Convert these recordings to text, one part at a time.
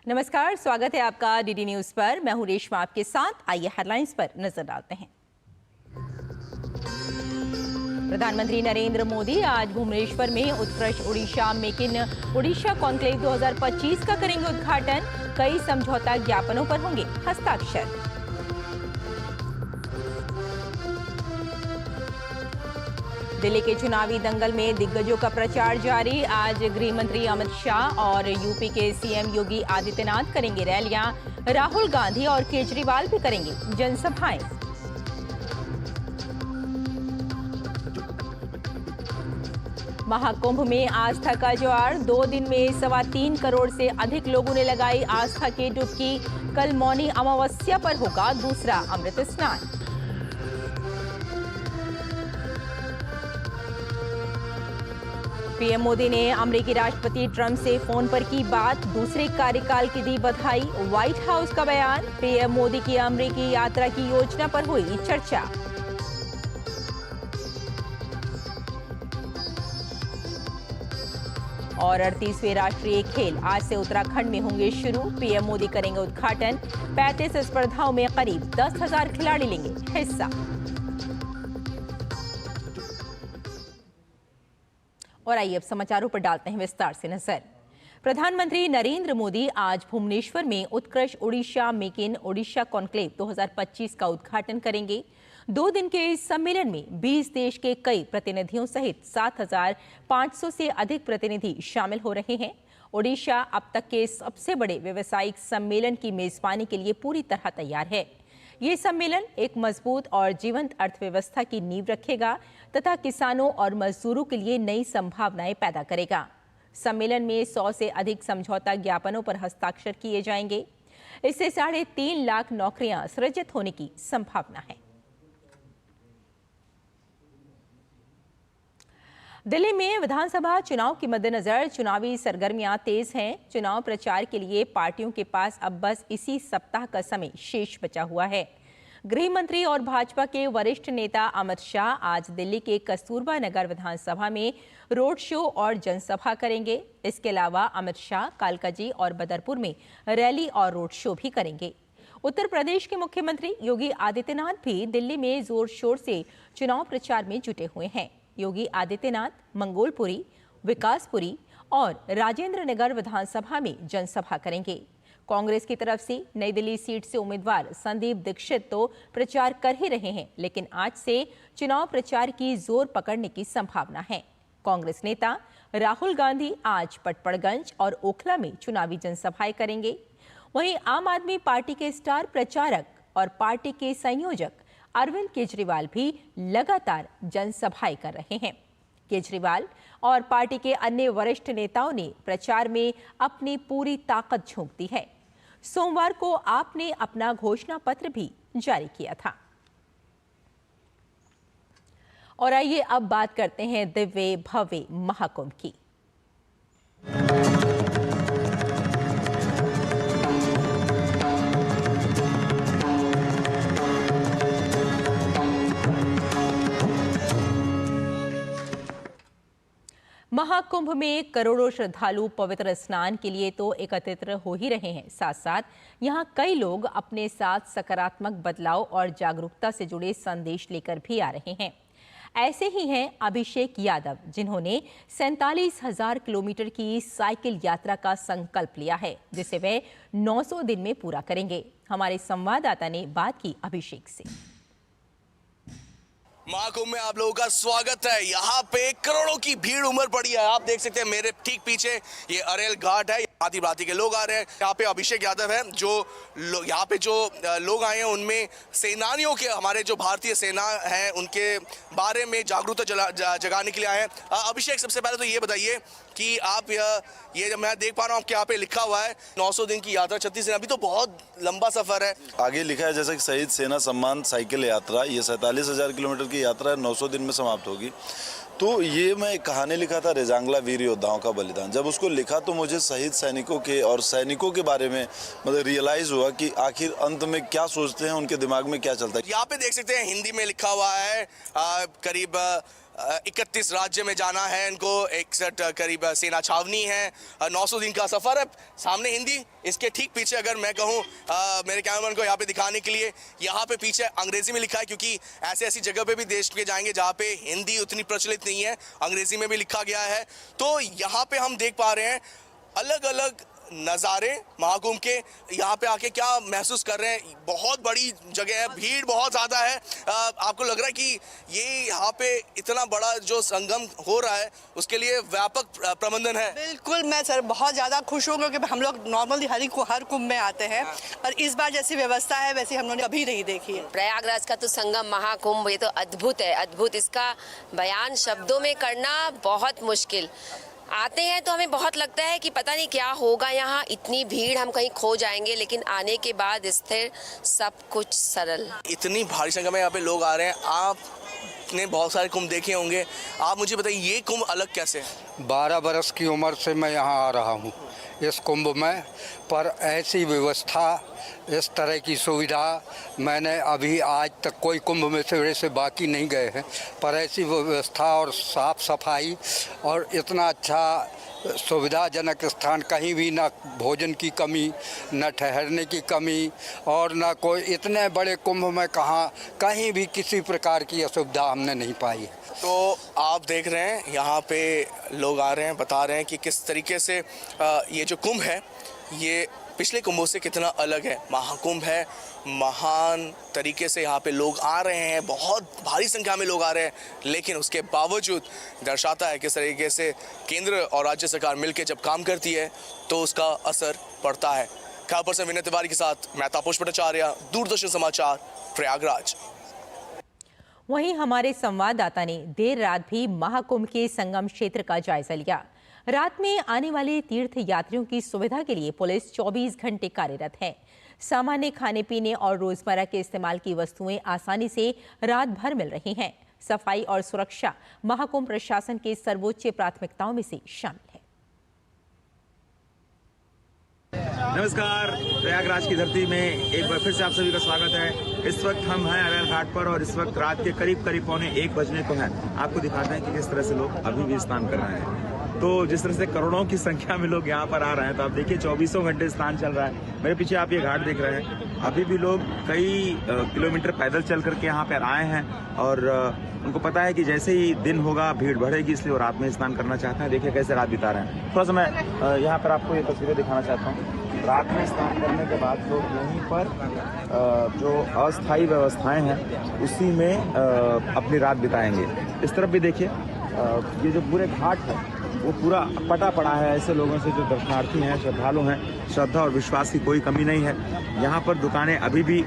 नमस्कार, स्वागत है आपका डीडी न्यूज पर। मैं हूं रेशमा आपके साथ। आइए हेडलाइंस पर नजर डालते हैं। प्रधानमंत्री नरेंद्र मोदी आज भुवनेश्वर में उत्कृष्ट Odisha make in Odisha conclave 2025 का करेंगे उद्घाटन। कई समझौता ज्ञापनों पर होंगे हस्ताक्षर। दिल्ली के चुनावी दंगल में दिग्गजों का प्रचार जारी। आज गृह मंत्री अमित शाह और यूपी के सीएम योगी आदित्यनाथ करेंगे रैलियां। राहुल गांधी और केजरीवाल भी करेंगे जनसभाएं। महाकुंभ में आस्था का ज्वार। 2 दिन में 3.25 करोड़ से अधिक लोगों ने लगाई आस्था की डुबकी। कल मौनी अमावस्या पर होगा दूसरा अमृत स्नान। पीएम मोदी ने अमेरिकी राष्ट्रपति ट्रंप से फोन पर की बात। दूसरे कार्यकाल की दी बधाई। व्हाइट हाउस का बयान। पीएम मोदी की अमेरिकी यात्रा की योजना पर हुई चर्चा। और 38वें राष्ट्रीय खेल आज से उत्तराखंड में होंगे शुरू। पीएम मोदी करेंगे उद्घाटन। 35 स्पर्धाओं में करीब 10,000 खिलाड़ी लेंगे हिस्सा। और आइए अब समाचारों पर डालते हैं विस्तार से नजर। प्रधानमंत्री नरेंद्र मोदी आज भुवनेश्वर में उत्कृष्ट Odisha make in Odisha conclave 2025 का उद्घाटन करेंगे। 2 दिन के इस सम्मेलन में 20 देश के कई प्रतिनिधियों सहित 7,500 से अधिक प्रतिनिधि शामिल हो रहे हैं। ओडिशा अब तक के सबसे बड़े व्यावसायिक सम्मेलन की मेजबानी के लिए पूरी तरह तैयार है। ये सम्मेलन एक मजबूत और जीवंत अर्थव्यवस्था की नींव रखेगा तथा किसानों और मजदूरों के लिए नई संभावनाएं पैदा करेगा। सम्मेलन में 100 से अधिक समझौता ज्ञापनों पर हस्ताक्षर किए जाएंगे। इससे 3.5 लाख नौकरियां सृजित होने की संभावना है। दिल्ली में विधानसभा चुनाव के मद्देनजर चुनावी सरगर्मियां तेज हैं। चुनाव प्रचार के लिए पार्टियों के पास अब बस इसी सप्ताह का समय शेष बचा हुआ है। गृह मंत्री और भाजपा के वरिष्ठ नेता अमित शाह आज दिल्ली के कस्तूरबा नगर विधानसभा में रोड शो और जनसभा करेंगे। इसके अलावा अमित शाह कालकाजी और बदरपुर में रैली और रोड शो भी करेंगे। उत्तर प्रदेश के मुख्यमंत्री योगी आदित्यनाथ भी दिल्ली में जोर शोर से चुनाव प्रचार में जुटे हुए हैं। योगी आदित्यनाथ मंगोलपुरी, विकासपुरी और राजेंद्र नगर विधानसभा में जनसभा करेंगे। कांग्रेस की तरफ से नई दिल्ली सीट से उम्मीदवार संदीप दीक्षित तो प्रचार कर ही रहे हैं, लेकिन आज से चुनाव प्रचार की जोर पकड़ने की संभावना है। कांग्रेस नेता राहुल गांधी आज पटपड़गंज और ओखला में चुनावी जनसभाएं करेंगे। वहीं आम आदमी पार्टी के स्टार प्रचारक और पार्टी के संयोजक अरविंद केजरीवाल भी लगातार जनसभाएं कर रहे हैं। केजरीवाल और पार्टी के अन्य वरिष्ठ नेताओं ने प्रचार में अपनी पूरी ताकत झोंक दी है। सोमवार को आपने अपना घोषणा पत्र भी जारी किया था। और आइए अब बात करते हैं दिव्य भव्य महाकुंभ की। महाकुंभ में करोड़ों श्रद्धालु पवित्र स्नान के लिए तो एकत्रित हो ही रहे हैं, साथ साथ यहाँ कई लोग अपने साथ सकारात्मक बदलाव और जागरूकता से जुड़े संदेश लेकर भी आ रहे हैं। ऐसे ही हैं अभिषेक यादव, जिन्होंने 47,000 किलोमीटर की साइकिल यात्रा का संकल्प लिया है, जिसे वे 900 दिन में पूरा करेंगे। हमारे संवाददाता ने बात की अभिषेक से। महाकुंभ में आप लोगों का स्वागत है। यहाँ पे करोड़ों की भीड़ उमड़ पड़ी है। आप देख सकते हैं मेरे ठीक पीछे ये अरेल घाट है। भांति भांति के लोग आ रहे हैं। यहाँ पे अभिषेक यादव है, जो यहाँ पे जो लोग आए हैं उनमें सेनानियों के, हमारे जो भारतीय सेना है उनके बारे में जागरूकता जगाने के लिए आए हैं। अभिषेक, सबसे पहले तो ये बताइए कि आप ये जब मैं देख पा रहा हूँ आपके यहाँ पे लिखा हुआ है 900 दिन की यात्रा, 36 दिन, अभी तो बहुत लंबा सफर है। आगे लिखा है जैसे कि शहीद सेना सम्मान साइकिल यात्रा, ये 47,000 किलोमीटर की यात्रा है, 900 दिन में समाप्त होगी। तो ये मैं कहानी लिखा था रेजांगला वीर योद्धाओं का बलिदान। जब उसको लिखा तो मुझे शहीद सैनिकों के और सैनिकों के बारे में मतलब रियलाइज हुआ कि आखिर अंत में क्या सोचते हैं, उनके दिमाग में क्या चलता है। यहाँ पे देख सकते हैं हिंदी में लिखा हुआ है करीब 31 राज्य में जाना है इनको, 61 करीब सेना छावनी है, 900 दिन का सफर है। सामने हिंदी, इसके ठीक पीछे अगर मैं कहूँ मेरे कैमरामैन को यहाँ पे दिखाने के लिए, यहाँ पे पीछे अंग्रेजी में लिखा है, क्योंकि ऐसी जगह पे भी देश के जाएंगे जहाँ पे हिंदी उतनी प्रचलित नहीं है, अंग्रेजी में भी लिखा गया है। तो यहाँ पे हम देख पा रहे हैं अलग अलग नज़ारे महाकुंभ के। यहाँ पे आके क्या महसूस कर रहे हैं, बहुत बड़ी जगह है, भीड़ बहुत ज़्यादा है। आपको लग रहा है कि ये यहाँ पे इतना बड़ा जो संगम हो रहा है उसके लिए व्यापक प्रबंधन है? बिल्कुल, मैं सर बहुत ज़्यादा खुश हूँ क्योंकि हम लोग नॉर्मली हर कुंभ में आते हैं और इस बार जैसी व्यवस्था है वैसी हम लोगों ने अभी नहीं देखी है। प्रयागराज का तो संगम महाकुंभ ये तो अद्भुत है, अद्भुत। इसका बयान शब्दों में करना बहुत मुश्किल। आते हैं तो हमें बहुत लगता है कि पता नहीं क्या होगा, यहाँ इतनी भीड़, हम कहीं खो जाएंगे, लेकिन आने के बाद स्थिर, सब कुछ सरल। इतनी भारी संख्या में यहाँ पे लोग आ रहे हैं। आपने बहुत सारे कुंभ देखे होंगे, आप मुझे बताइए ये कुंभ अलग कैसे है? 12 बरस की उम्र से मैं यहाँ आ रहा हूँ इस कुंभ में, पर ऐसी व्यवस्था, इस तरह की सुविधा मैंने अभी आज तक कोई कुंभ में से बाकी नहीं गए हैं, पर ऐसी व्यवस्था और साफ सफाई और इतना अच्छा सुविधाजनक स्थान, कहीं भी ना भोजन की कमी, न ठहरने की कमी, और न कोई, इतने बड़े कुंभ में कहीं भी किसी प्रकार की असुविधा हमने नहीं पाई। तो आप देख रहे हैं यहाँ पे लोग आ रहे हैं, बता रहे हैं कि किस तरीके से ये जो कुंभ है ये पिछले कुंभों से कितना अलग है। महाकुंभ है, महान तरीके से यहाँ पे लोग आ रहे हैं, बहुत भारी संख्या में लोग आ रहे हैं, लेकिन उसके बावजूद दर्शाता है किस तरीके से केंद्र और राज्य सरकार मिलकर जब काम करती है तो उसका असर पड़ता है। खबर पर्सन विनय तिवारी के साथ मैं तापस भट्टाचार्य, दूरदर्शन समाचार, प्रयागराज। वहीं हमारे संवाददाता ने देर रात भी महाकुंभ के संगम क्षेत्र का जायजा लिया। रात में आने वाले तीर्थ यात्रियों की सुविधा के लिए पुलिस 24 घंटे कार्यरत है। सामान्य खाने पीने और रोजमर्रा के इस्तेमाल की वस्तुएं आसानी से रात भर मिल रही हैं। सफाई और सुरक्षा महाकुंभ प्रशासन के सर्वोच्च प्राथमिकताओं में से शामिल है। नमस्कार, प्रयागराज की धरती में एक बार फिर से आप सभी का स्वागत है। इस वक्त हम हैं अरेल घाट पर और इस वक्त रात के करीब 1 बजने को है। आपको दिखाते हैं कि किस तरह से लोग अभी भी स्नान कर रहे हैं। तो जिस तरह से करोड़ों की संख्या में लोग यहाँ पर आ रहे हैं, तो आप देखिए 24 घंटे स्नान चल रहा है। मेरे पीछे आप ये घाट देख रहे हैं, अभी भी लोग कई किलोमीटर पैदल चल करके यहाँ पर आए हैं और उनको पता है कि जैसे ही दिन होगा भीड़ बढ़ेगी, इसलिए वो रात में स्नान करना चाहते हैं। देखिए कैसे रात बिता रहे हैं। थोड़ा सा मैं यहाँ पर आपको ये तस्वीरें दिखाना चाहता हूँ। रात में स्नान करने के बाद लोग यहीं पर जो अस्थायी व्यवस्थाएं हैं उसी में अपनी रात बिताएंगे। इस तरफ भी देखिए, ये जो पूरे घाट है वो पूरा पटा पड़ा है ऐसे लोगों से जो दर्शनार्थी हैं, श्रद्धालु हैं। श्रद्धा और विश्वास की कोई कमी नहीं है। यहाँ पर दुकानें अभी भी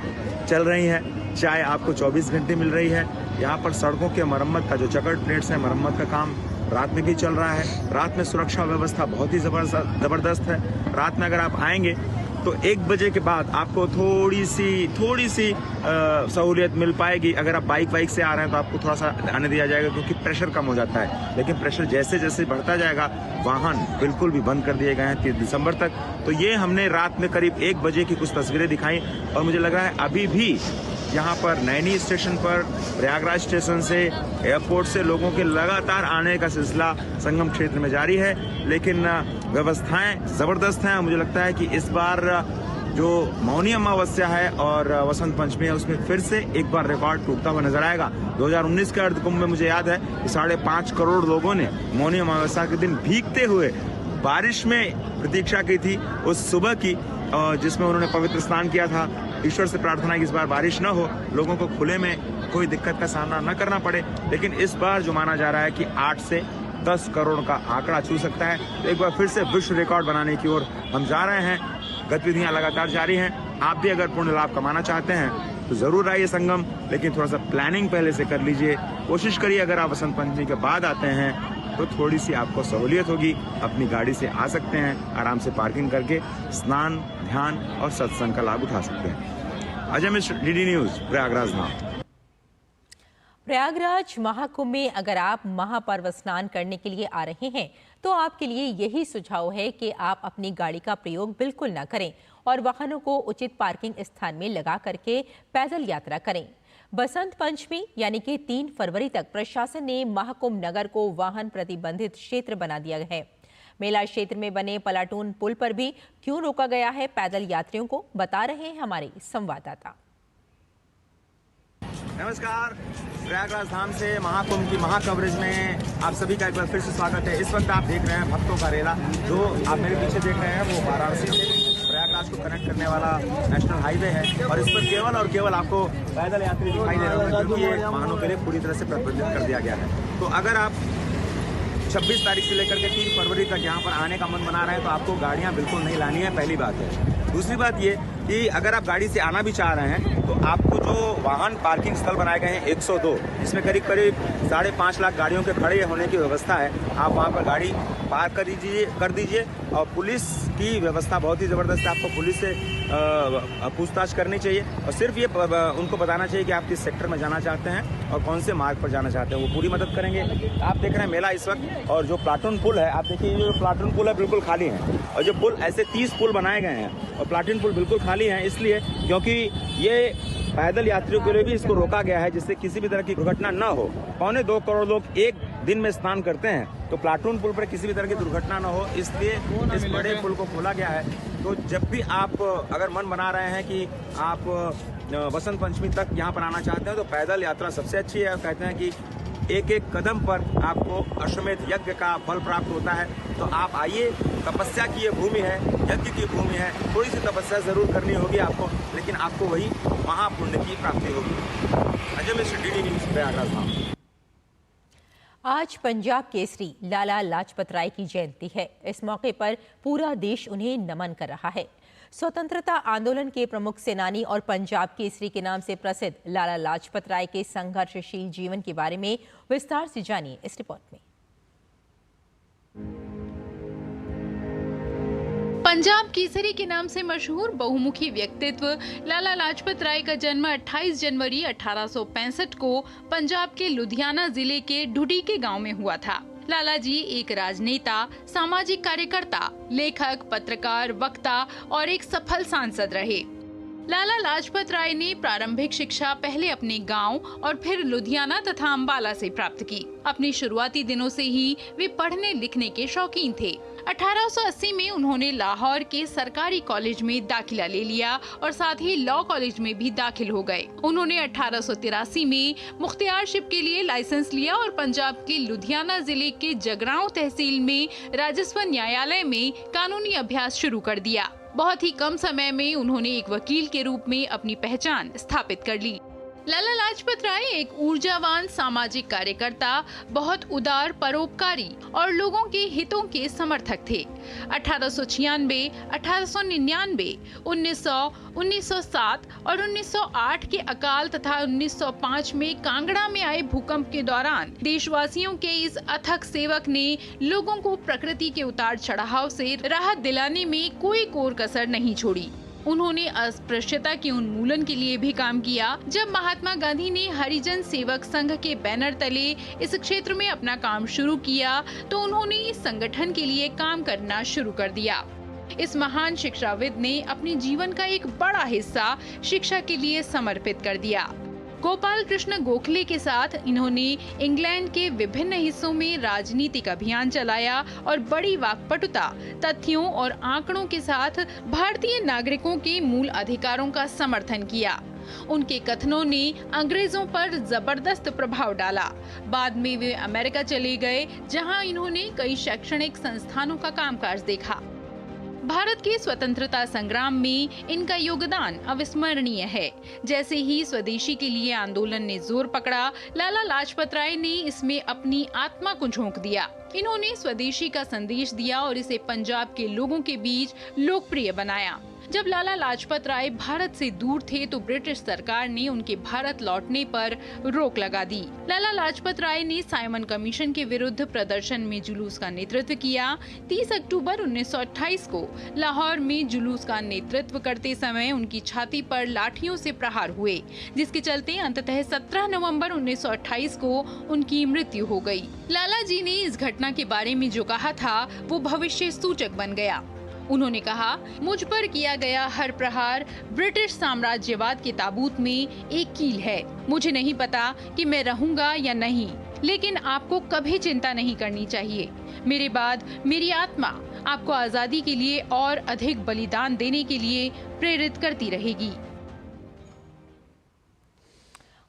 चल रही हैं, चाय आपको 24 घंटे मिल रही है। यहाँ पर सड़कों के मरम्मत का जो चकड़ प्लेट्स है, मरम्मत का काम रात में भी चल रहा है। रात में सुरक्षा व्यवस्था बहुत ही ज़बरदस्त है। रात में अगर आप आएंगे तो 1 बजे के बाद आपको थोड़ी सी सहूलियत मिल पाएगी। अगर आप बाइक से आ रहे हैं तो आपको थोड़ा सा आने दिया जाएगा क्योंकि प्रेशर कम हो जाता है, लेकिन प्रेशर जैसे जैसे बढ़ता जाएगा वाहन बिल्कुल भी बंद कर दिए गए हैं 30 दिसंबर तक। तो ये हमने रात में करीब 1 बजे की कुछ तस्वीरें दिखाई और मुझे लग रहा है अभी भी यहाँ पर नैनी स्टेशन पर, प्रयागराज स्टेशन से, एयरपोर्ट से लोगों के लगातार आने का सिलसिला संगम क्षेत्र में जारी है। लेकिन व्यवस्थाएं ज़बरदस्त हैं। मुझे लगता है कि इस बार जो मौनी अमावस्या है और वसंत पंचमी है उसमें फिर से एक बार रिकॉर्ड टूटता हुआ नजर आएगा। 2019 के अर्ध कुंभ में मुझे याद है कि 5.5 करोड़ लोगों ने मौनी अमावस्या के दिन भीगते हुए बारिश में प्रतीक्षा की थी उस सुबह की, जिसमें उन्होंने पवित्र स्नान किया था। ईश्वर से प्रार्थना कि इस बार बारिश न हो, लोगों को खुले में कोई दिक्कत का सामना न करना पड़े। लेकिन इस बार जो माना जा रहा है कि 8 से 10 करोड़ का आंकड़ा छू सकता है। तो एक बार फिर से विश्व रिकॉर्ड बनाने की ओर हम जा रहे हैं। गतिविधियां लगातार जारी हैं। आप भी अगर पुण्य लाभ कमाना चाहते हैं तो जरूर आइए संगम, लेकिन थोड़ा सा प्लानिंग पहले से कर लीजिए। कोशिश करिए अगर आप वसंत पंचमी के बाद आते हैं तो थोड़ी सी आपको सहूलियत होगी। अपनी गाड़ी से आ सकते हैं, आराम से पार्किंग करके स्नान, ध्यान और सत्संग का लाभ उठा सकते हैं। अजय मिश्र, डीडी न्यूज, प्रयागराज नाम। प्रयागराज महाकुंभ में अगर आप महापर्व स्नान करने के लिए आ रहे हैं तो आपके लिए यही सुझाव है कि आप अपनी गाड़ी का प्रयोग बिल्कुल ना करें और वाहनों को उचित पार्किंग स्थान में लगा करके पैदल यात्रा करें। बसंत पंचमी यानी कि 3 फरवरी तक प्रशासन ने महाकुंभ नगर को वाहन प्रतिबंधित क्षेत्र बना दिया है। मेला क्षेत्र में बने पलाटून पुल पर भी क्यों रोका गया है पैदल यात्रियों को, बता रहे हैं हमारे संवाददाता। नमस्कार, प्रयागराज धाम से महाकुंभ की महा कवरेज में आप सभी का एक बार फिर से स्वागत है। इस वक्त आप देख रहे हैं भक्तों का रेला, जो आप मेरे पीछे देख रहे हैं वो वाराणसी से प्रयागराज को कनेक्ट करने वाला नेशनल हाईवे है और इस पर केवल और केवल आपको पैदल यात्री दिखाई दे रहे होंगे, क्योंकि ये वाहनों के लिए पूरी तरह से प्रतिबंधित कर दिया गया है। तो अगर आप 26 तारीख से लेकर के 3 फरवरी तक यहाँ पर आने का मन बना रहे हैं तो आपको गाड़ियाँ बिल्कुल नहीं लानी है, पहली बात है। दूसरी बात ये कि अगर आप गाड़ी से आना भी चाह रहे हैं तो आपको जो वाहन पार्किंग स्थल बनाए गए हैं 102, जिसमें करीब 5.5 लाख गाड़ियों के खड़े होने की व्यवस्था है, आप वहाँ पर गाड़ी पार्क कर दीजिए। और पुलिस की व्यवस्था बहुत ही ज़बरदस्त है, आपको पुलिस से पूछताछ करनी चाहिए और सिर्फ ये उनको बताना चाहिए कि आप किस सेक्टर में जाना चाहते हैं और कौन से मार्ग पर जाना चाहते हैं, वो पूरी मदद करेंगे। आप देख रहे हैं मेला इस वक्त, और जो प्लाटून पुल है, आप देखिए ये जो प्लाटून पुल है बिल्कुल खाली है, और जो पुल ऐसे 30 पुल बनाए गए हैं और प्लाटून पुल बिल्कुल खाली है, इसलिए क्योंकि ये पैदल यात्रियों के लिए भी इसको रोका गया है, जिससे किसी भी तरह की दुर्घटना न हो। 2.25 करोड़ लोग एक दिन में स्नान करते हैं, तो प्लाटून पुल पर किसी भी तरह की दुर्घटना न हो, इसलिए इस बड़े पुल को खोला गया है। तो जब भी आप अगर मन बना रहे हैं कि आप बसंत पंचमी तक यहाँ पर आना चाहते हैं तो पैदल यात्रा सबसे अच्छी है। कहते हैं कि एक एक कदम पर आपको अश्वमेध यज्ञ का फल प्राप्त होता है। तो आप आइए, तपस्या की ये भूमि है, यज्ञ की भूमि है, थोड़ी सी तपस्या जरूर करनी होगी आपको, लेकिन आपको वही महापुण्य की प्राप्ति होगी। अजय मिश्र, DD न्यूज़, प्रयागराज धाम। आज पंजाब केसरी लाला लाजपत राय की जयंती है। इस मौके पर पूरा देश उन्हें नमन कर रहा है। स्वतंत्रता आंदोलन के प्रमुख सेनानी और पंजाब केसरी के नाम से प्रसिद्ध लाला लाजपत राय के संघर्षशील जीवन के बारे में विस्तार से जानिए इस रिपोर्ट में। पंजाब केसरी के नाम से मशहूर बहुमुखी व्यक्तित्व लाला लाजपत राय का जन्म 28 जनवरी 1865 को पंजाब के लुधियाना जिले के ढुडी के गांव में हुआ था। लाला जी एक राजनेता, सामाजिक कार्यकर्ता, लेखक, पत्रकार, वक्ता और एक सफल सांसद रहे। लाला लाजपत राय ने प्रारंभिक शिक्षा पहले अपने गांव और फिर लुधियाना तथा अंबाला से प्राप्त की। अपने शुरुआती दिनों से ही वे पढ़ने लिखने के शौकीन थे। 1880 में उन्होंने लाहौर के सरकारी कॉलेज में दाखिला ले लिया और साथ ही लॉ कॉलेज में भी दाखिल हो गए। उन्होंने 1883 में मुख्तियारशिप के लिए लाइसेंस लिया और पंजाब के लुधियाना जिले के जगरांव तहसील में राजस्व न्यायालय में कानूनी अभ्यास शुरू कर दिया। बहुत ही कम समय में उन्होंने एक वकील के रूप में अपनी पहचान स्थापित कर ली। लाला लाजपत राय एक ऊर्जावान सामाजिक कार्यकर्ता, बहुत उदार, परोपकारी और लोगों के हितों के समर्थक थे। 1896, 1899, 1900, 1907 और 1908 के अकाल तथा 1905 में कांगड़ा में आए भूकंप के दौरान देशवासियों के इस अथक सेवक ने लोगों को प्रकृति के उतार चढ़ाव से राहत दिलाने में कोई कोर कसर नहीं छोड़ी। उन्होंने अस्पृश्यता के उन्मूलन के लिए भी काम किया। जब महात्मा गांधी ने हरिजन सेवक संघ के बैनर तले इस क्षेत्र में अपना काम शुरू किया तो उन्होंने इस संगठन के लिए काम करना शुरू कर दिया। इस महान शिक्षाविद ने अपने जीवन का एक बड़ा हिस्सा शिक्षा के लिए समर्पित कर दिया। गोपाल कृष्ण गोखले के साथ इन्होंने इंग्लैंड के विभिन्न हिस्सों में राजनीतिक अभियान चलाया और बड़ी वाक्पटुता, तथ्यों और आंकड़ों के साथ भारतीय नागरिकों के मूल अधिकारों का समर्थन किया। उनके कथनों ने अंग्रेजों पर जबरदस्त प्रभाव डाला। बाद में वे अमेरिका चले गए, जहां इन्होंने कई शैक्षणिक संस्थानों का कामकाज देखा। भारत के स्वतंत्रता संग्राम में इनका योगदान अविस्मरणीय है। जैसे ही स्वदेशी के लिए आंदोलन ने जोर पकड़ा, लाला लाजपत राय ने इसमें अपनी आत्मा को झोंक दिया। इन्होंने स्वदेशी का संदेश दिया और इसे पंजाब के लोगों के बीच लोकप्रिय बनाया। जब लाला लाजपत राय भारत से दूर थे तो ब्रिटिश सरकार ने उनके भारत लौटने पर रोक लगा दी। लाला लाजपत राय ने साइमन कमीशन के विरुद्ध प्रदर्शन में जुलूस का नेतृत्व किया। 30 अक्टूबर 1928 को लाहौर में जुलूस का नेतृत्व करते समय उनकी छाती पर लाठियों से प्रहार हुए, जिसके चलते अंततः 17 नवंबर 1928 को उनकी मृत्यु हो गई। लाला जी ने इस घटना के बारे में जो कहा था वो भविष्य सूचक बन गया। उन्होंने कहा, मुझ पर किया गया हर प्रहार ब्रिटिश साम्राज्यवाद के ताबूत में एक कील है। मुझे नहीं पता कि मैं रहूंगा या नहीं, लेकिन आपको कभी चिंता नहीं करनी चाहिए। मेरे बाद मेरी आत्मा आपको आजादी के लिए और अधिक बलिदान देने के लिए प्रेरित करती रहेगी।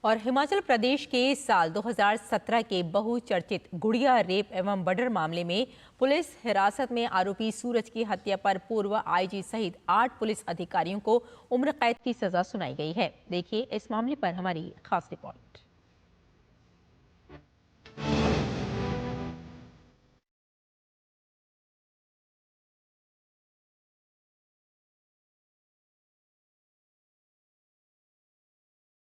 और हिमाचल प्रदेश के साल 2017 के बहुचर्चित गुड़िया रेप एवं मर्डर मामले में पुलिस हिरासत में आरोपी सूरज की हत्या पर पूर्व आईजी सहित 8 पुलिस अधिकारियों को उम्र कैद की सजा सुनाई गई है। देखिए इस मामले पर हमारी खास रिपोर्ट।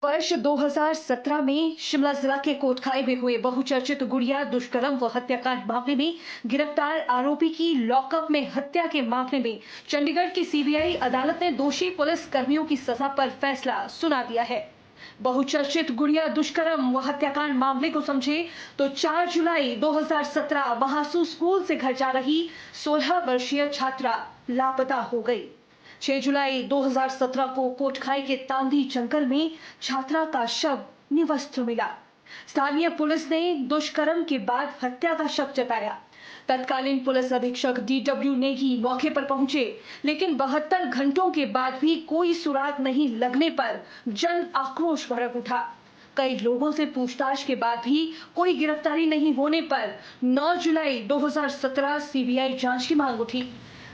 वर्ष 2017 में शिमला जिला के कोटखाई में हुए बहुचर्चित गुड़िया दुष्कर्म व हत्याकांड मामले में गिरफ्तार आरोपी की लॉकअप में हत्या के मामले में चंडीगढ़ की सीबीआई अदालत ने दोषी पुलिस कर्मियों की सजा पर फैसला सुना दिया है। बहुचर्चित गुड़िया दुष्कर्म व हत्याकांड मामले को समझे तो 4 जुलाई 2017 महासू स्कूल से घर जा रही 16 वर्षीय छात्रा लापता हो गई। 6 जुलाई 2017 को कोटखाई के तांदी जंगल में छात्रा का शव निवस्त्र मिला। स्थानीय पुलिस ने दुष्कर्म के बाद हत्या का शव जताया। तत्कालीन पुलिस अधीक्षक डीडब्ल्यू नेगी मौके पर पहुंचे, लेकिन 72 घंटों के बाद भी कोई सुराग नहीं लगने पर जन आक्रोश भड़क उठा। कई लोगों से पूछताछ के बाद भी कोई गिरफ्तारी नहीं होने पर 9 जुलाई 2017 सीबीआई जांच की मांग उठी।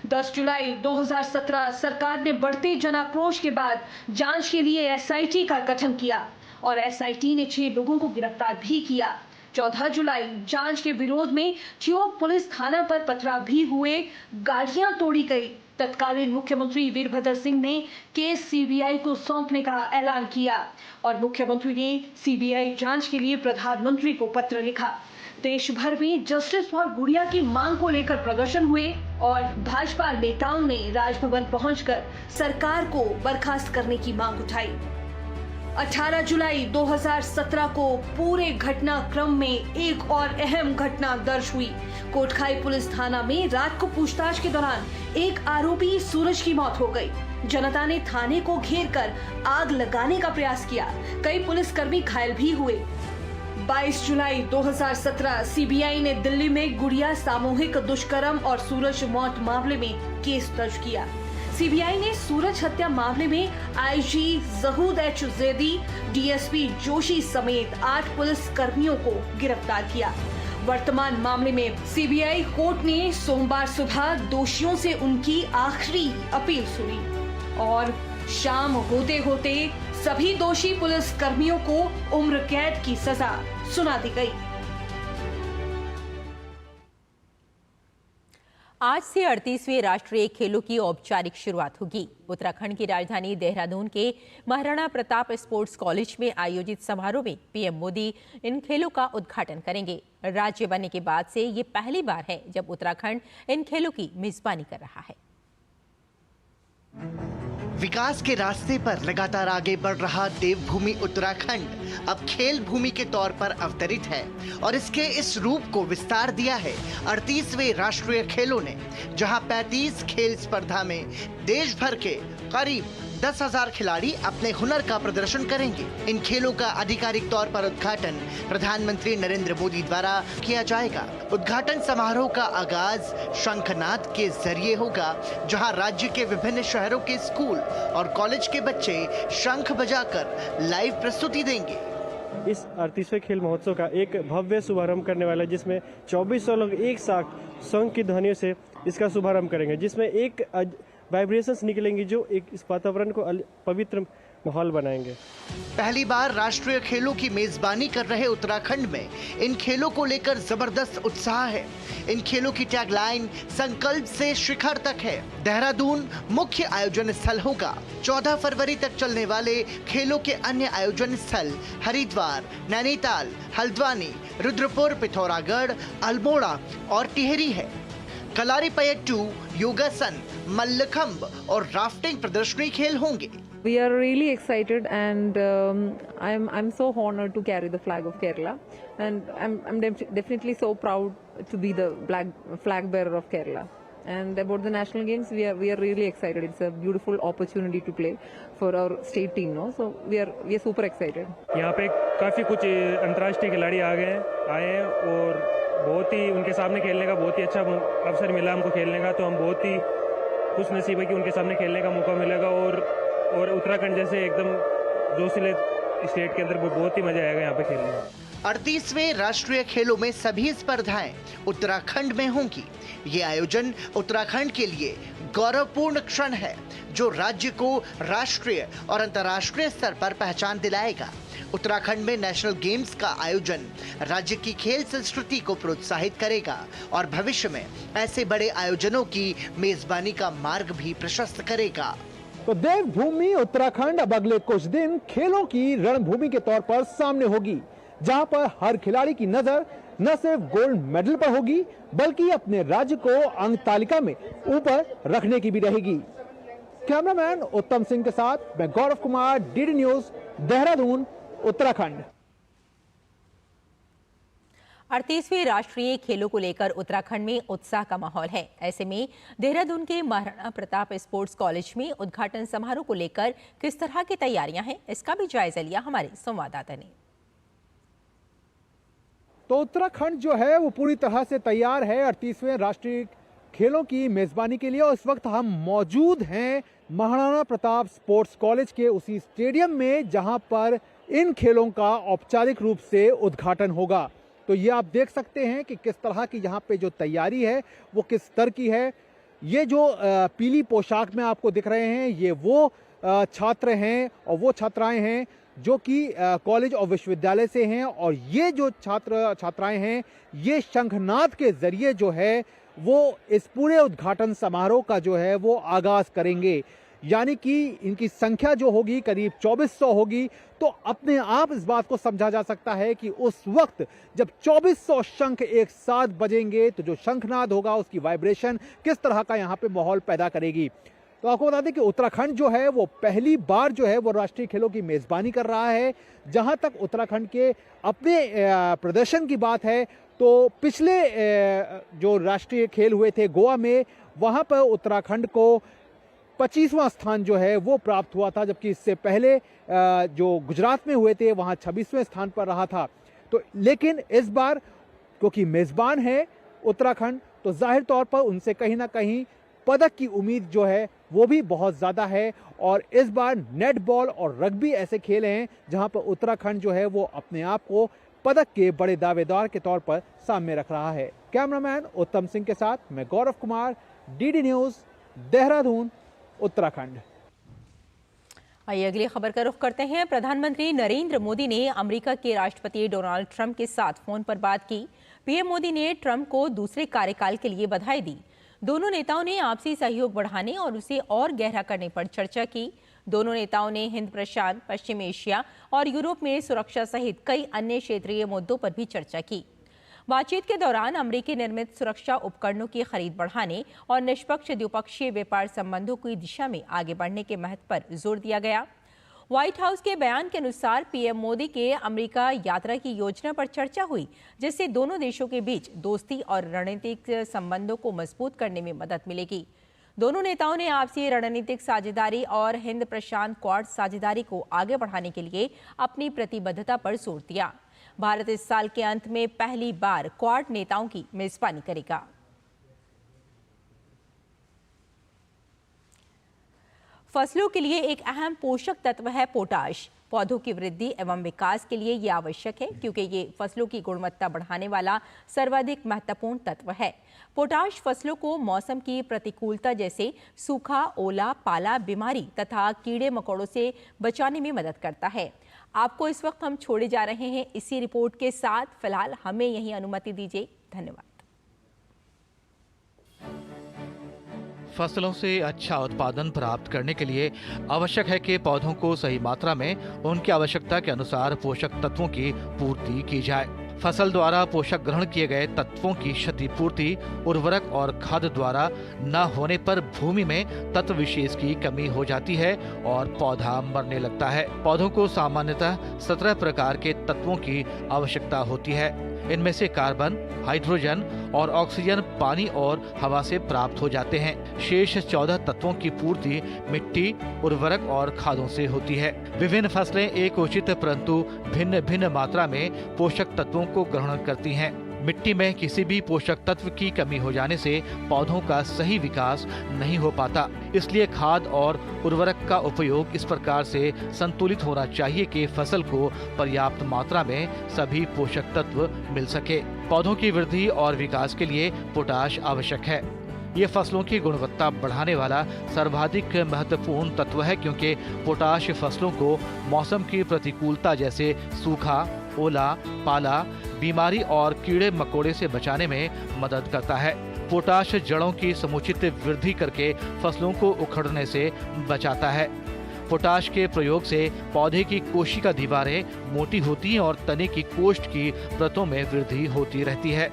10 जुलाई 2017 सरकार ने बढ़ते जनाक्रोश के बाद जांच के लिए एसआईटी का गठन किया और एसआईटी ने 6 लोगों को गिरफ्तार भी किया। 14 जुलाई जांच के विरोध में ठियोग पुलिस थाना पर पथराव भी हुए, गाड़ियां तोड़ी गई। तत्कालीन मुख्यमंत्री वीरभद्र सिंह ने केस सीबीआई को सौंपने का ऐलान किया और मुख्यमंत्री ने सीबीआई जांच के लिए प्रधानमंत्री को पत्र लिखा। देश भर में जस्टिस फॉर गुड़िया की मांग को लेकर प्रदर्शन हुए और भाजपा नेताओं ने राजभवन पहुंचकर सरकार को बर्खास्त करने की मांग उठाई। 18 जुलाई 2017 को पूरे घटनाक्रम में एक और अहम घटना दर्ज हुई। कोटखाई पुलिस थाना में रात को पूछताछ के दौरान एक आरोपी सूरज की मौत हो गई। जनता ने थाने को घेर कर आग लगाने का प्रयास किया। कई पुलिसकर्मी घायल भी हुए। 22 जुलाई 2017 सीबीआई ने दिल्ली में गुड़िया सामूहिक दुष्कर्म और सूरज मौत मामले में केस दर्ज किया। सीबीआई ने सूरज हत्या मामले में IG Zahoor H Zaidi, DSP Joshi समेत 8 पुलिस कर्मियों को गिरफ्तार किया। वर्तमान मामले में सीबीआई कोर्ट ने सोमवार सुबह दोषियों से उनकी आखिरी अपील सुनी और शाम होते होते सभी दोषी पुलिस कर्मियों को उम्र कैद की सजा सुना दी गई। आज से 38वें राष्ट्रीय खेलों की औपचारिक शुरुआत होगी। उत्तराखंड की राजधानी देहरादून के महाराणा प्रताप स्पोर्ट्स कॉलेज में आयोजित समारोह में पीएम मोदी इन खेलों का उद्घाटन करेंगे। राज्य बनने के बाद से ये पहली बार है जब उत्तराखंड इन खेलों की मेजबानी कर रहा है। विकास के रास्ते पर लगातार आगे बढ़ रहा देवभूमि उत्तराखंड अब खेल भूमि के तौर पर अवतरित है और इसके इस रूप को विस्तार दिया है 38वें राष्ट्रीय खेलों ने, जहां 35 खेल स्पर्धा में देश भर के करीब 10,000 खिलाड़ी अपने हुनर का प्रदर्शन करेंगे। इन खेलों का आधिकारिक तौर पर उद्घाटन प्रधानमंत्री नरेंद्र मोदी द्वारा किया जाएगा। उद्घाटन समारोह का आगाज शंखनाद के जरिए होगा, जहां राज्य के विभिन्न शहरों के स्कूल और कॉलेज के बच्चे शंख बजाकर लाइव प्रस्तुति देंगे। इस 38वें खेल महोत्सव का एक भव्य शुभारंभ करने वाला है, जिसमें 2400 लोग एक साथ शंख की ध्वनियों से इसका शुभारंभ करेंगे, जिसमें एक वाइब्रेशंस निकलेंगी जो एक इस वातावरण को पवित्र माहौल बनाएंगे। पहली बार राष्ट्रीय खेलों की मेजबानी कर रहे उत्तराखंड में इन खेलों को लेकर जबरदस्त उत्साह है। इन खेलों की टैगलाइन संकल्प से शिखर तक है। देहरादून मुख्य आयोजन स्थल होगा। 14 फरवरी तक चलने वाले खेलों के अन्य आयोजन स्थल हरिद्वार, नैनीताल, हल्द्वानी, रुद्रपुर, पिथौरागढ़, अल्मोड़ा और टिहरी है। कलारीपयट्टू, योगासन, मल्लखंब और राफ्टिंग प्रदर्शनी खेल होंगे। We are really excited and I'm so honored to carry the flag of Kerala and I'm definitely so proud to be the flag bearer of Kerala. And about the national games, we are really excited. It's a beautiful opportunity to play for our state team, no? So we are super excited. यहाँ पे काफ़ी कुछ अंतर्राष्ट्रीय खिलाड़ी आए हैं और बहुत ही उनके सामने खेलने का बहुत ही अच्छा अवसर मिला हमको खेलने का, तो हम बहुत ही खुश नसीब है कि उनके सामने खेलने का मौका मिलेगा और उत्तराखंड जैसे एकदम जोशीले स्टेट के अंदर बहुत ही मजा आएगा यहाँ पे खेलने में। 38वें राष्ट्रीय खेलों में सभी स्पर्धाएं उत्तराखंड में होंगी। ये आयोजन उत्तराखंड के लिए गौरवपूर्ण क्षण है जो राज्य को राष्ट्रीय और अंतर्राष्ट्रीय स्तर पर पहचान दिलाएगा। उत्तराखंड में नेशनल गेम्स का आयोजन राज्य की खेल संस्कृति को प्रोत्साहित करेगा और भविष्य में ऐसे बड़े आयोजनों की मेजबानी का मार्ग भी प्रशस्त करेगा। तो देवभूमि उत्तराखंड अब अगले कुछ दिन खेलों की रणभूमि के तौर पर सामने होगी, जहां पर हर खिलाड़ी की नजर न सिर्फ गोल्ड मेडल पर होगी बल्कि अपने राज्य को अंक तालिका में ऊपर रखने की भी रहेगी। कैमरामैन उत्तम सिंह के साथ मैं गौरव कुमार, डीडी न्यूज, देहरादून, उत्तराखंड। 38वें राष्ट्रीय खेलों को लेकर उत्तराखंड में उत्साह का माहौल है। ऐसे में देहरादून के महाराणा प्रताप स्पोर्ट्स कॉलेज में उद्घाटन समारोह को लेकर किस तरह की तैयारियां हैं, इसका भी जायजा लिया हमारे संवाददाता ने। तो उत्तराखंड जो है वो पूरी तरह से तैयार है 38वें राष्ट्रीय खेलों की मेजबानी के लिए और इस वक्त हम मौजूद हैं महाराणा प्रताप स्पोर्ट्स कॉलेज के उसी स्टेडियम में जहां पर इन खेलों का औपचारिक रूप से उद्घाटन होगा। तो ये आप देख सकते हैं कि किस तरह की यहाँ पे जो तैयारी है वो किस स्तर की है। ये जो पीली पोशाक में आपको दिख रहे हैं ये वो छात्र हैं और वो छात्राएं हैं जो कि कॉलेज और विश्वविद्यालय से हैं और ये जो छात्राएं हैं ये शंखनाद के जरिए जो है वो इस पूरे उद्घाटन समारोह का जो है वो आगाज करेंगे। यानी कि इनकी संख्या जो होगी करीब 2400 होगी। तो अपने आप इस बात को समझा जा सकता है कि उस वक्त जब 2400 शंख एक साथ बजेंगे तो जो शंखनाद होगा उसकी वाइब्रेशन किस तरह का यहाँ पे माहौल पैदा करेगी। तो आपको बता दें कि उत्तराखंड जो है वो पहली बार जो है वो राष्ट्रीय खेलों की मेजबानी कर रहा है। जहां तक उत्तराखंड के अपने प्रदर्शन की बात है तो पिछले जो राष्ट्रीय खेल हुए थे गोवा में वहां पर उत्तराखंड को 25वां स्थान जो है वो प्राप्त हुआ था, जबकि इससे पहले जो गुजरात में हुए थे वहां 26वें स्थान पर रहा था। तो लेकिन इस बार क्योंकि मेजबान है उत्तराखंड तो जाहिर तौर पर उनसे कहीं ना कहीं पदक की उम्मीद जो है वो भी बहुत ज़्यादा है। और इस बार नेट बॉल और रग्बी ऐसे खेल हैं जहां पर उत्तराखंड जो है वो अपने आप को पदक के बड़े दावेदार के तौर पर सामने रख रहा है। कैमरामैन उत्तम सिंह के साथ मैं गौरव कुमार, डीडी न्यूज़, देहरादून, उत्तराखंड। आइए अगली खबर का रुख करते हैं। प्रधानमंत्री नरेंद्र मोदी ने अमेरिका के राष्ट्रपति डोनाल्ड ट्रंप के साथ फोन पर बात की। पीएम मोदी ने ट्रंप को दूसरे कार्यकाल के लिए बधाई दी। दोनों नेताओं ने आपसी सहयोग बढ़ाने और उसे और गहरा करने पर चर्चा की। दोनों नेताओं ने हिंद प्रशांत, पश्चिम एशिया और यूरोप में सुरक्षा सहित कई अन्य क्षेत्रीय मुद्दों पर भी चर्चा की। बातचीत के दौरान अमेरिकी निर्मित सुरक्षा उपकरणों की खरीद बढ़ाने और निष्पक्ष द्विपक्षीय व्यापार संबंधों की दिशा में आगे बढ़ने के महत्व पर जोर दिया गया। व्हाइट हाउस के बयान के अनुसार पीएम मोदी के अमेरिका यात्रा की योजना पर चर्चा हुई, जिससे दोनों देशों के बीच दोस्ती और रणनीतिक संबंधों को मजबूत करने में मदद मिलेगी। दोनों नेताओं ने आपसी रणनीतिक साझेदारी और हिंद प्रशांत क्वाड साझेदारी को आगे बढ़ाने के लिए अपनी प्रतिबद्धता पर जोर दिया। भारत इस साल के अंत में पहली बार क्वाड नेताओं की मेजबानी करेगा। फसलों के लिए एक अहम पोषक तत्व है पोटाश। पौधों की वृद्धि एवं विकास के लिए ये आवश्यक है क्योंकि ये फसलों की गुणवत्ता बढ़ाने वाला सर्वाधिक महत्वपूर्ण तत्व है। पोटाश फसलों को मौसम की प्रतिकूलता जैसे सूखा, ओला, पाला, बीमारी तथा कीड़े मकोड़ों से बचाने में मदद करता है। आपको इस वक्त हम छोड़े जा रहे हैं इसी रिपोर्ट के साथ। फिलहाल हमें यही अनुमति दीजिए। धन्यवाद। फसलों से अच्छा उत्पादन प्राप्त करने के लिए आवश्यक है कि पौधों को सही मात्रा में उनकी आवश्यकता के अनुसार पोषक तत्वों की पूर्ति की जाए। फसल द्वारा पोषक ग्रहण किए गए तत्वों की क्षतिपूर्ति उर्वरक और खाद द्वारा न होने पर भूमि में तत्व विशेष की कमी हो जाती है और पौधा मरने लगता है। पौधों को सामान्यतः 17 प्रकार के तत्वों की आवश्यकता होती है। इनमें से कार्बन, हाइड्रोजन और ऑक्सीजन पानी और हवा से प्राप्त हो जाते हैं। शेष 14 तत्वों की पूर्ति मिट्टी, उर्वरक और खादों से होती है। विभिन्न फसलें एक उचित परंतु भिन्न भिन्न मात्रा में पोषक तत्वों को ग्रहण करती हैं। मिट्टी में किसी भी पोषक तत्व की कमी हो जाने से पौधों का सही विकास नहीं हो पाता। इसलिए खाद और उर्वरक का उपयोग इस प्रकार से संतुलित होना चाहिए कि फसल को पर्याप्त मात्रा में सभी पोषक तत्व मिल सके। पौधों की वृद्धि और विकास के लिए पोटाश आवश्यक है। ये फसलों की गुणवत्ता बढ़ाने वाला सर्वाधिक महत्वपूर्ण तत्व है, क्योंकि पोटाश फसलों को मौसम की प्रतिकूलता जैसे सूखा, ओला, पाला, बीमारी और कीड़े मकोड़े से बचाने में मदद करता है। पोटाश जड़ों की समुचित वृद्धि करके फसलों को उखड़ने से बचाता है। पोटाश के प्रयोग से पौधे की कोशिका दीवारें मोटी होती हैं और तने की कोष्ठ की परतों में वृद्धि होती रहती है।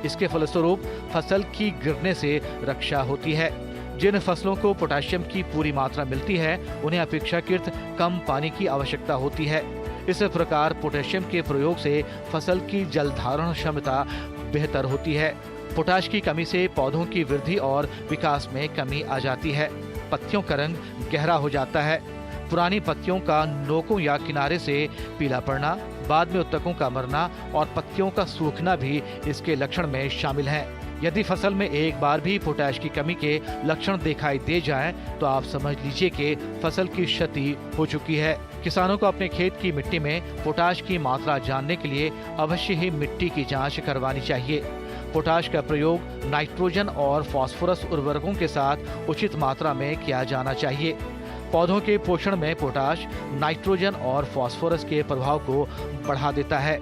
इसके फलस्वरूप फसल की गिरने से रक्षा होती है। जिन फसलों को पोटेशियम की पूरी मात्रा मिलती है, उन्हें अपेक्षाकृत कम पानी की आवश्यकता होती है। इस प्रकार पोटेशियम के प्रयोग से फसल की जल धारण क्षमता बेहतर होती है। पोटाश की कमी से पौधों की वृद्धि और विकास में कमी आ जाती है। पत्तियों का रंग गहरा हो जाता है। पुरानी पत्तियों का नोकों या किनारे से पीला पड़ना, बाद में उत्तकों का मरना और पत्तियों का सूखना भी इसके लक्षण में शामिल हैं। यदि फसल में एक बार भी पोटाश की कमी के लक्षण दिखाई दे जाएं, तो आप समझ लीजिए कि फसल की क्षति हो चुकी है। किसानों को अपने खेत की मिट्टी में पोटाश की मात्रा जानने के लिए अवश्य ही मिट्टी की जांच करवानी चाहिए। पोटाश का प्रयोग नाइट्रोजन और फास्फोरस उर्वरकों के साथ उचित मात्रा में किया जाना चाहिए। पौधों के पोषण में पोटाश नाइट्रोजन और फास्फोरस के प्रभाव को बढ़ा देता है।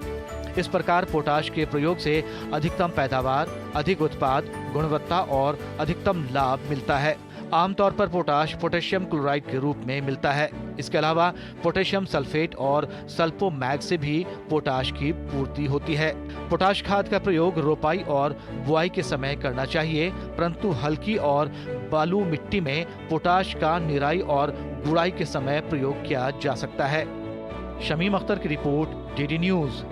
इस प्रकार पोटाश के प्रयोग से अधिकतम पैदावार, अधिक उत्पाद, गुणवत्ता और अधिकतम लाभ मिलता है। आमतौर पर पोटाश पोटेशियम क्लोराइड के रूप में मिलता है। इसके अलावा पोटेशियम सल्फेट और सल्फोमैग से भी पोटाश की पूर्ति होती है। पोटाश खाद का प्रयोग रोपाई और बुआई के समय करना चाहिए, परंतु हल्की और बालू मिट्टी में पोटाश का निराई और गुड़ाई के समय प्रयोग किया जा सकता है। शमीम अख्तर की रिपोर्ट, डीडी न्यूज।